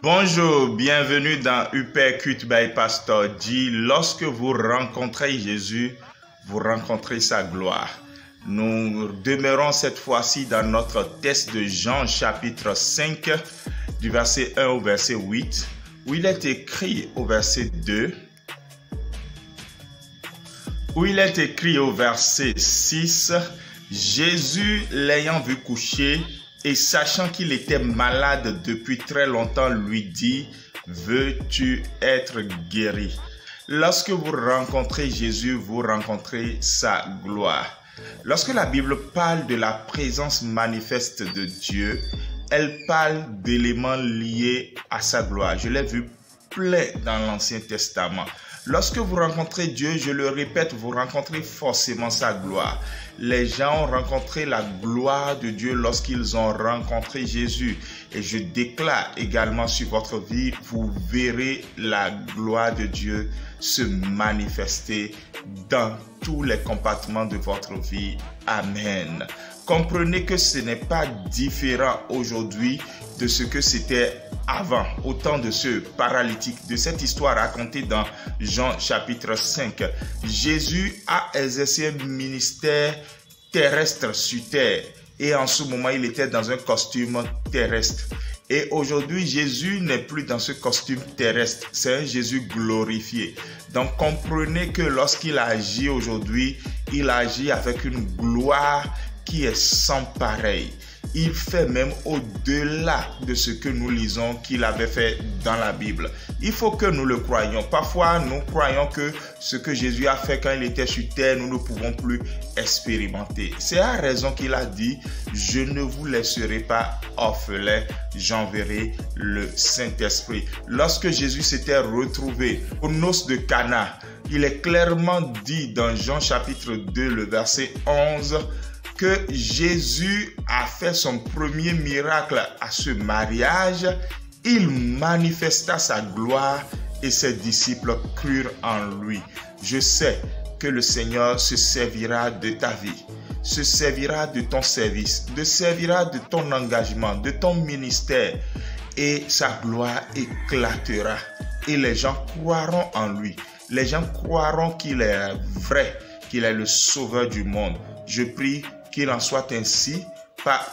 Bonjour, bienvenue dans Uppercut by Pastor G. Lorsque vous rencontrez Jésus, vous rencontrez sa gloire. Nous demeurons cette fois-ci dans notre texte de Jean chapitre 5, du verset 1 au verset 8, où il est écrit au verset 2, où il est écrit au verset 6, Jésus l'ayant vu coucher, et sachant qu'il était malade depuis très longtemps, lui dit, « Veux-tu être guéri ?» Lorsque vous rencontrez Jésus, vous rencontrez sa gloire. Lorsque la Bible parle de la présence manifeste de Dieu, elle parle d'éléments liés à sa gloire. Je l'ai vu plein dans l'Ancien Testament. Lorsque vous rencontrez Dieu, je le répète, vous rencontrez forcément sa gloire. Les gens ont rencontré la gloire de Dieu lorsqu'ils ont rencontré Jésus. Et je déclare également sur votre vie, vous verrez la gloire de Dieu se manifester dans tous les compartiments de votre vie. Amen. Comprenez que ce n'est pas différent aujourd'hui de ce que c'était avant, au temps de ce paralytique, de cette histoire racontée dans Jean chapitre 5. Jésus a exercé un ministère terrestre sur terre et en ce moment il était dans un costume terrestre. Et aujourd'hui Jésus n'est plus dans ce costume terrestre, c'est un Jésus glorifié. Donc comprenez que lorsqu'il agit aujourd'hui, il agit avec une gloire qui est sans pareil. Il fait même au-delà de ce que nous lisons qu'il avait fait dans la Bible. Il faut que nous le croyions. Parfois, nous croyons que ce que Jésus a fait quand il était sur terre, nous ne pouvons plus expérimenter. C'est à raison qu'il a dit, « Je ne vous laisserai pas orphelins, j'enverrai le Saint-Esprit. » Lorsque Jésus s'était retrouvé aux noces de Cana, il est clairement dit dans Jean chapitre 2, le verset 11, que Jésus a fait son premier miracle à ce mariage, il manifesta sa gloire et ses disciples crurent en lui. Je sais que le Seigneur se servira de ta vie, se servira de ton service, se servira de ton engagement, de ton ministère et sa gloire éclatera et les gens croiront en lui. Les gens croiront qu'il est vrai, qu'il est le sauveur du monde. Je prie qu'il en soit ainsi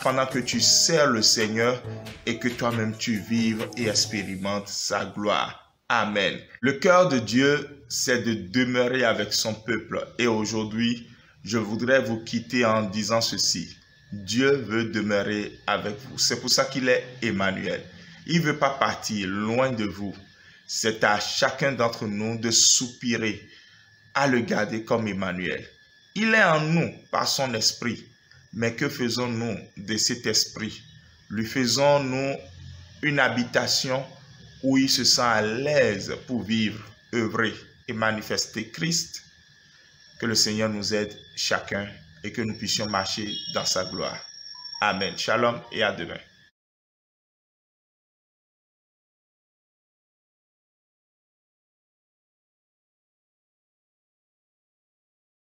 pendant que tu sers le Seigneur et que toi-même tu vives et expérimentes sa gloire. Amen. Le cœur de Dieu, c'est de demeurer avec son peuple. Et aujourd'hui, je voudrais vous quitter en disant ceci. Dieu veut demeurer avec vous. C'est pour ça qu'il est Emmanuel. Il ne veut pas partir loin de vous. C'est à chacun d'entre nous de soupirer, à le garder comme Emmanuel. Il est en nous par son esprit. Mais que faisons-nous de cet esprit? Lui faisons-nous une habitation où il se sent à l'aise pour vivre, œuvrer et manifester Christ? Que le Seigneur nous aide chacun et que nous puissions marcher dans sa gloire. Amen. Shalom et à demain.